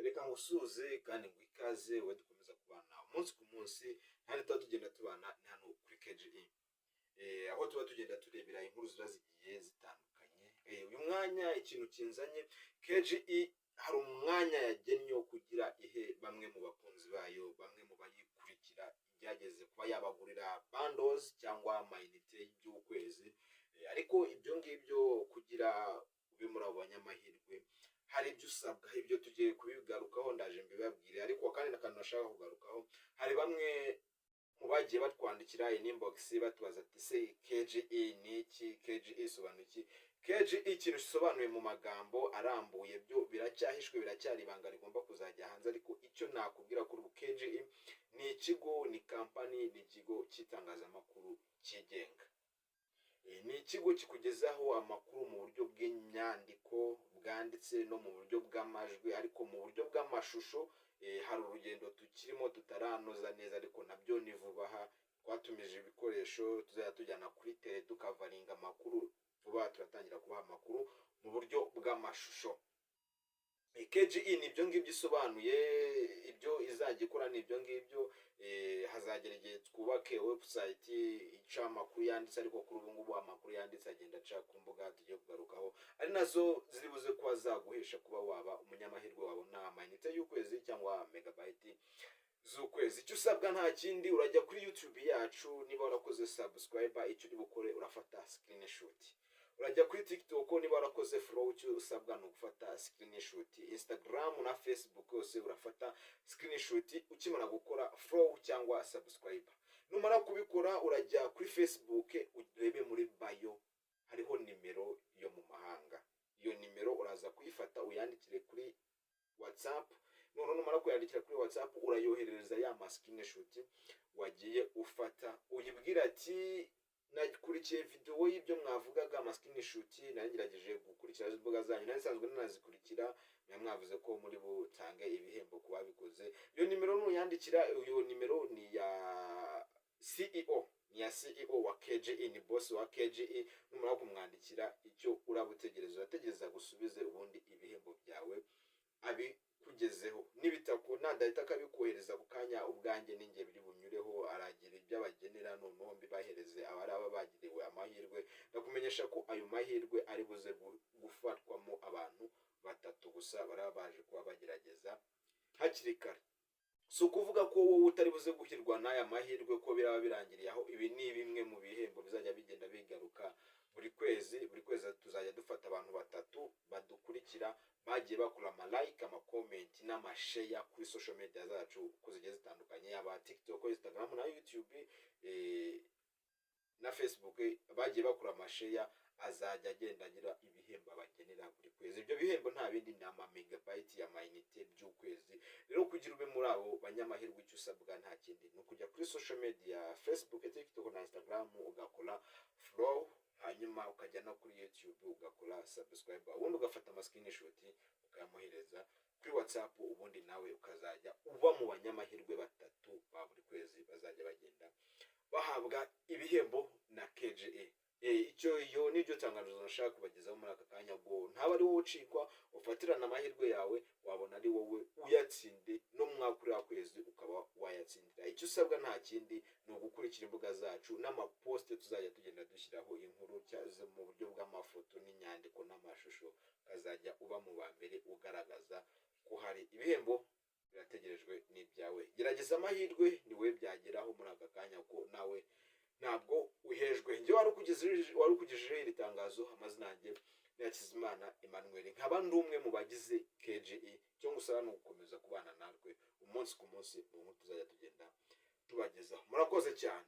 reka ngusuhuze kandi ngo ikaze we dukomeza kubana umunsi ku munsi kandi tuba tugenda tubana ni hano kuri KGE, aho tuba tugenda turebera inkuru ziba zigiye zitandukanye. Uyu mwanya ikintu kinzanye KGE, hari umwanya yagennye wo kugira ihe bamwe mu bakunzi bayo, bamwe mu bayikurikira, igerageze kuba yabagurira bundles cyangwa amayinite y'ukwezi. Ariko ibyo ngibyo kugira ube muri abo banyamahirwe hari ibyo usabwa, ibyo tugiye kubigarukaho ndaje mbibabwire. Ariko kandi nakantu nashaka kugarukaho, hari bamwe mu bagiye batwandikira inbox batubaza ati se KGE ni iki, KGE isobanuye iki? KGE ikintu gisobanuye mu magambo arambuye byo biracyahishwe, biracyari ibanga rigomba kuzajya hanze. Ariko icyo nakubwira kuri KGE ni ikigo, ni company, ni ikigo cy'itangazamakuru cyigenga. Ni ikigo kikugezaho amakuru mu buryo bw'inyandiko bwanditse no mu buryo bw'amajwi, ariko mu buryo bw'amashusho hari urugendo tukirimo tutaranoza neza, ariko nabyo ni vuba aha. Twatumije ibikoresho tuzajya tujyana kuri tele tukavaringa amakuru, vuba turatangira kubaha amakuru mu buryo bw'amashusho. KGE ni ibyo ngibyo isobanuye, ibyo izajya ikora ni ibyo ngibyo. Hazagera igihe twubake website ica amakuru yanditse, ariko kuri ubu ngubu amakuru yanditse agenda aca ku mbuga tugiye kugarukaho, ari nazo ziribuze kuba zaguhesha kuba waba umunyamahirwe wabona amayinite y'ukwezi cyangwa megabyte z'ukwezi. Icyo usabwa nta kindi, urajya kuri YouTube yacu, niba warakoze subscriber icyo uri bukore urafata screenshot. Urajya kuri TikTok, niba warakoze follow icyo usabwa no gufata screenshot. Instagram na Facebook hose urafata screenshot ukimara gukora follow cyangwa subscriber. Numara kubikora urajya kuri Facebook urebe muri bio, hariho nimero yo mu mahanga. Iyo nimero uraza kuyifata uyandikire kuri WhatsApp. Numara kuyandikira kuri WhatsApp urayoherereza ya screenshot wagiye ufata, uyibwira ati nakurikiye video y'ibyo mwavugaga screenshot, narangirageje gukurikira imbuga zanyu, nsanzwe nanazikurikira, mwavuze ko muri butange ibihembo kuba bikoze. Iyo nimero nuyandikira, iyo nimero ni ya CEO, wa KGE, ni boss wa KGE. Numara kumwandikira icyo urabutegereza, urategereza gusubize, ubundi ibihembo byawe abikugezeho. Nibitakunda ndahita akabikohereza ku kanya, ubwanjye ninjye biri bunyureho, aragira ibyo abagenera, noneho mbibahereze abaraba bagiriwe amahirwe. Ndakumenyesha ko ayo mahirwe ari buze gufatwamo abantu batatu gusa baraba baje kuba bagerageza hakiri kare. So kuvuga ko wowe utari buze guhirwa n'aya mahirwe ko biraba birangiriye aho. Ibi ni bimwe mu bihembo bizajya bigenda bigaruka buri kwezi. Tuzajya dufata abantu batatu badukurikira bagiye bakora ama like, ama comment n'ama share kuri social media zacu uko zigiye zitandukanye, yaba TikTok, Instagram na YouTube na Facebook. Bagiye bakora ama share, azajya agenda agira ibihembo abagenera buri kwezi. Ibyo bihembo nta bindi ni ama megabyte ya mayinite by'ukwezi. Rero kugira ube muri abo banyamahirwe, icyo usabwa nta kindi ni kujya kuri social media Facebook, TikTok na Instagram ugakora follow, hanyuma ukajya no kuri YouTube ugakora subscribe, ubundi ugafata ama screenshot ukayamuhereza kuri WhatsApp, ubundi nawe ukazajya uba mu banyamahirwe batatu ba buri kwezi bazajya bagenda bahabwa ibihembo na KGE. Iyo nibyo tangazo nashaka kubagezaho muri aka kanya, ngo ntaba ari wowe ucikwa, ufatirana amahirwe yawe, wabona ari wowe uyatsinde no mwakuri kwezi ukaba wayatsindira. Icyo usabwa nta kindi ni ugukurikira imbuga zacu n'amaposte tuzajya tugenda dushyiraho inkuru cyaze mu buryo bw'amafoto n'inyandiko n'amashusho, kazajya uba mu ba mbere ugaragaza ko hari ibihembo birategerejwe n'ibyawe. Gerageza amahirwe ni we byageraho muri aka kanya, ko nawe ntabwo uhejwe. Njye warukugejejeho iri tangazo, amazina yanjye ni Hakizimana Emmanuel, nkaba ndi umwe mu bagize KGE. Cyo ngusaba no gukomeza kubana natwe umunsi ku munsi mu nkuru tuzajya tugenda tubagezaho. Murakoze cyane.